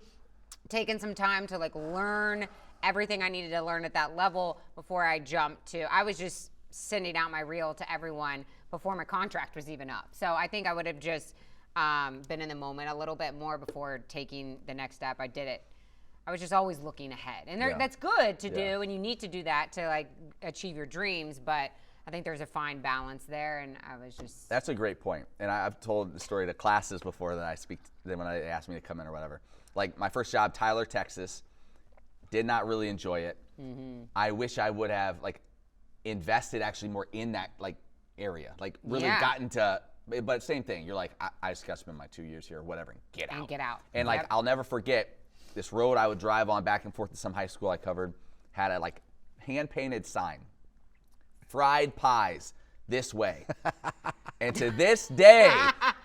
taken some time to like learn everything I needed to learn at that level before I jumped to. I was just sending out my reel to everyone before my contract was even up. So I think I would have just been in the moment a little bit more before taking the next step. I did it. I was just always looking ahead. And that's good to do, and you need to do that to like achieve your dreams, but I think there's a fine balance there, and I was just... That's a great point. And I've told the story to classes before that I speak to them when they ask me to come in or whatever. Like my first job, Tyler, Texas, did not really enjoy it. I wish I would have like invested actually more in that like area, like really gotten to, but same thing. You're like, I just got to spend my 2 years here, whatever, and get out. And get out. And like, I'll never forget this road I would drive on back and forth to some high school I covered, had a like hand-painted sign, fried pies this way. And to this day,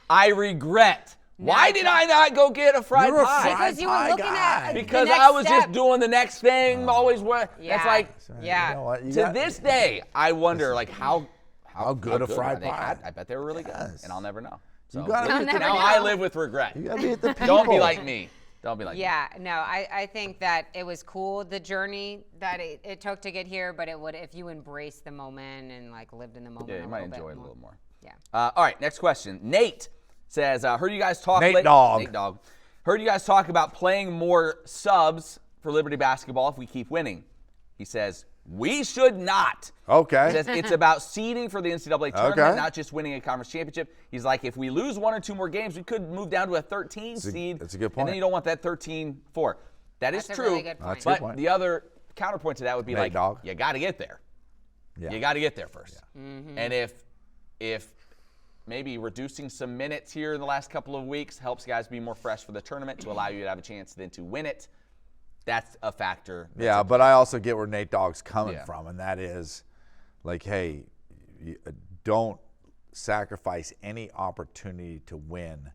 I regret, why did I not go get a fried pie? Because you were looking at because the next I was step. just doing the next thing, always where that's like, You know what? to this day, I wonder like how good a fried are they? pie. I bet they were really good, and I'll never know. So You gotta never now know. I live with regret. You gotta be at the people. Don't be like me. Don't be like me. Yeah, no, I think that it was cool, the journey that it took to get here, but it would, if you embrace the moment and like lived in the moment. Yeah, you might bit enjoy it a more. little more. Yeah. All right, next question. Nate says, heard you guys talk. Nate Dogg. Nate Dogg. Heard you guys talk about playing more subs for Liberty basketball if we keep winning. He says, we should not. Okay. He says it's about seeding for the NCAA tournament, not just winning a conference championship. He's like, if we lose 1 or 2 more games, we could move down to a 13 seed. That's a good point. And then you don't want that 13-4. That is That's a true. really good point. That's a good But point. the other counterpoint to that would be Nate Dogg. you got to get there. Yeah. You got to get there first. And if maybe reducing some minutes here in the last couple of weeks helps guys be more fresh for the tournament to allow you to have a chance then to win it, that's a factor. Yeah, but I also get where Nate Dogg's coming from, and that is like, hey, don't sacrifice any opportunity to win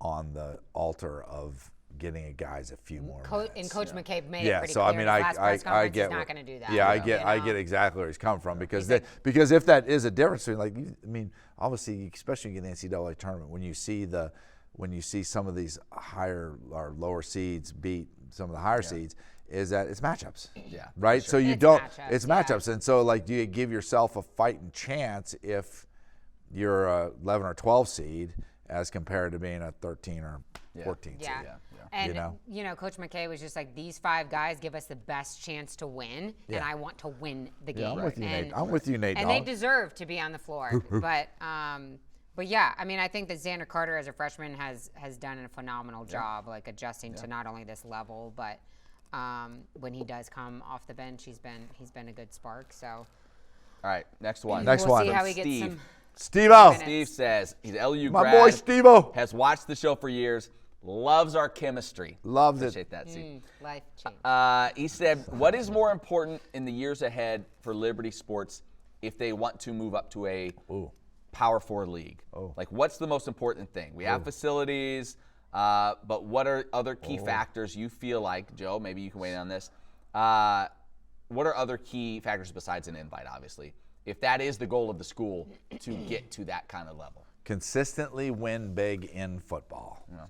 on the altar of getting guys a few more minutes. And Coach McCabe made it Yeah, pretty so clear I mean, in his last press I conference get he's not going to do that. Yeah, I you get know? exactly where he's coming from because if that is a difference between, like, I mean, obviously, especially in the NCAA tournament, when you see some of these higher or lower seeds beat some of the higher seeds, is that it's matchups. Yeah, Right. sure. So you It's don't. matchups, It's matchups, and so like, do you give yourself a fighting chance if you're a 11 or 12 seed as compared to being a 13 or 14 Yeah. seed? And, You know? Coach McKay was just like, these 5 guys give us the best chance to win, and I want to win the game. I'm with you, and, Nate. I'm with you, Nate. And Dogg. they deserve to be on the floor. But yeah, I mean, I think that Xander Carter as a freshman has done a phenomenal job, like adjusting to not only this level, but when he does come off the bench, he's been a good spark. So. All right, next one. Next we'll one. See how he gets Steve. some. Steve-O. Steve says he's an LU My grad. boy Steve-O. Has watched the show for years. Loves our chemistry. Loves it. Appreciate that, Steve. Life change. He said, what is more important in the years ahead for Liberty Sports if they want to move up to a Power 4 league? Like, what's the most important thing? We have facilities, but what are other key factors you feel like, Joe, maybe you can weigh in on this. What are other key factors besides an invite, obviously, if that is the goal of the school to get to that kind of level? Consistently win big in football. Yeah.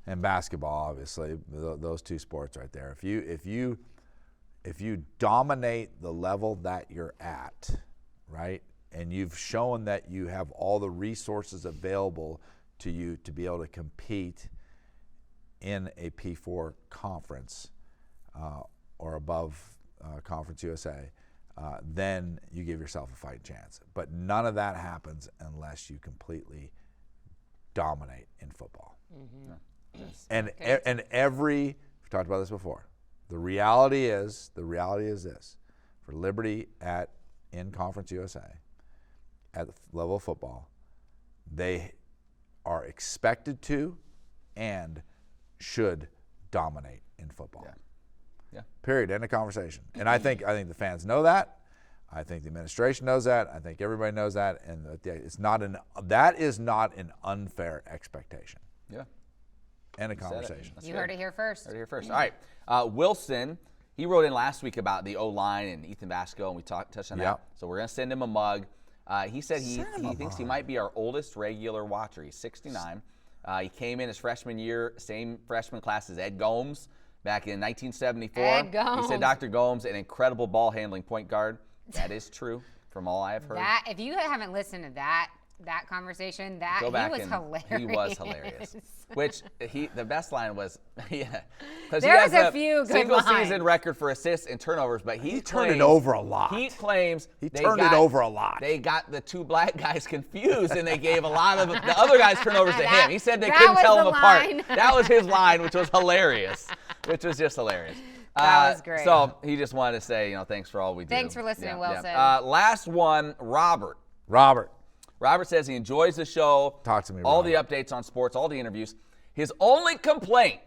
And basketball, obviously, those 2 sports right there. If you dominate the level that you're at, right, and you've shown that you have all the resources available to you to be able to compete in a P4 conference or above Conference USA, then you give yourself a fighting chance. But none of that happens unless you completely dominate in football. Mm-hmm. And we've talked about this before. The reality is this: for Liberty in Conference USA, at the level of football, they are expected to and should dominate in football. Yeah. Period. End of conversation. And I think the fans know that. I think the administration knows that. I think everybody knows that. And that is not an unfair expectation. Yeah. End of conversation. You heard it here first. Heard it here first. All right. Wilson, He wrote in last week about the O-line and Ethan Vasco, and we touched on Yep. that. So we're going to send him a mug. He said he Send him a thinks he mug. might be our oldest regular watcher. He's 69. He came in his freshman year, same freshman class as Ed Gomes back in 1974. Ed Gomes. He said Dr. Gomes, an incredible ball handling point guard. That is true from all I have heard. That if you haven't listened to that conversation, that Go back he was and hilarious. he was hilarious. Which the best line was, yeah, because There was a few good single lines. season record for assists and turnovers, but He turned it over a lot. He claims He they turned it got- over a lot. They got the two black guys confused, and they gave a lot of the other guys turnovers to him. He said they That couldn't was tell the them apart. line. That was his line, which was hilarious. Which was just hilarious. That was great. So he just wanted to say, thanks for all we do. Thanks for listening, Wilson. Last one, Robert. Robert says he enjoys the show. Talk to me, All Robert. the updates on sports, all the interviews. His only complaint,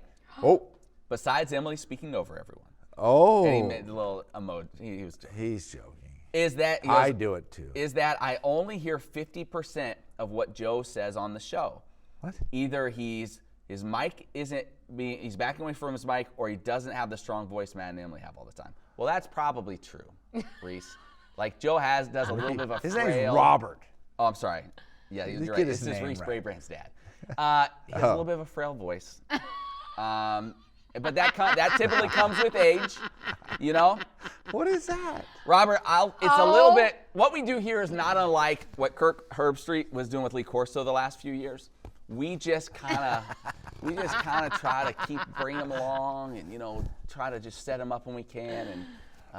Oh. besides Emily speaking over everyone, Oh. and he made a little emoji. He was He's joking. is that he goes, I do it too. Is that I only hear 50% of what Joe says on the show. What? Either his mic isn't being, he's backing away from his mic, or he doesn't have the strong voice Matt and Emily have all the time. Well, that's probably true, Reese. Like Joe does a little bit of a His frail. name's Robert. Oh, I'm sorry. Yeah, you're Get right. his This is name Reese right. Braybrand's dad. He has a little bit of a frail voice. But that typically comes with age, What is that? Robert, it's a little bit, what we do here is not unlike what Kirk Herbstreit was doing with Lee Corso the last few years. We just kind of try to keep bringing them along and, try to just set them up when we can. And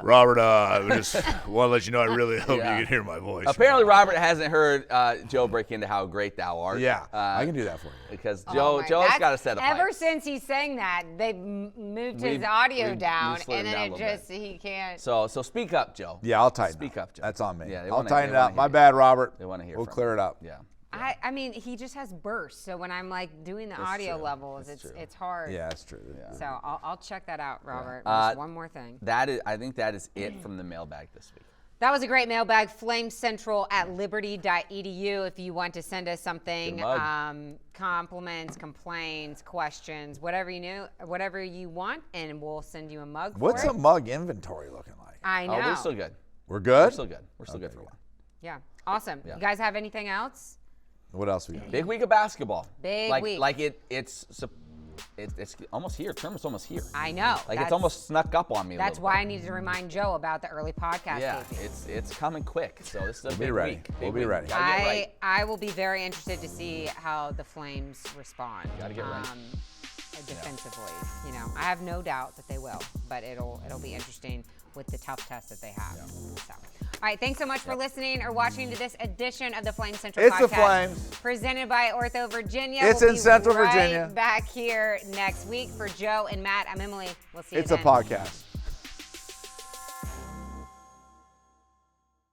Robert, I just want to let you know I really hope Yeah. you can hear my voice. apparently Robert hasn't heard Joe break into how great thou art. Yeah, I can do that for you. Because Oh my- Joe's that's- got to set up. Ever since he sang that, they moved his We've- audio we've down, slowed and him then down it a little just he can't. So speak up, Joe. Yeah, I'll tighten Speak up, Joe. That's on me. Yeah, they I'll wanna- tighten they it wanna up. My hear you. bad, Robert. They want to hear. We'll from clear you. it up. Yeah. I mean, he just has bursts. So when I'm like doing the audio true. levels, That's true. it's hard. Yeah, that's true. So I'll check that out, Robert. Yeah. Just one more thing. I think that is it from the mailbag this week. That was a great mailbag. FlameCentral@liberty.edu. If you want to send us something, Good mug. compliments, complaints, questions, whatever you want, and we'll send you a mug. What's for a it. mug inventory looking like? I know. Oh, we're still good. We're good? We're still good. We're still good for a while. Yeah. Awesome. Yeah. You guys have anything else? What else we got? Big week of basketball. Big week. Like it's almost here. Tournament's almost here. I know. Like it's almost snuck up on me. That's a little why I bit. needed to remind Joe about the early podcast. Yeah, taping. it's coming quick. So this is a We'll big be ready. week. We'll Big be week. ready. Gotta get right. I will be very interested to see how the Flames respond. Gotta get right. Defensively, I have no doubt that they will, but it'll be interesting with the tough test that they have. So, all right, thanks so much for listening or watching to this edition of the Flame Central It's podcast. the Flames. Presented by OrthoVirginia. It's We'll in be Central right Virginia. Back here next week for Joe and Matt. I'm Emily. We'll see you It's a then. podcast.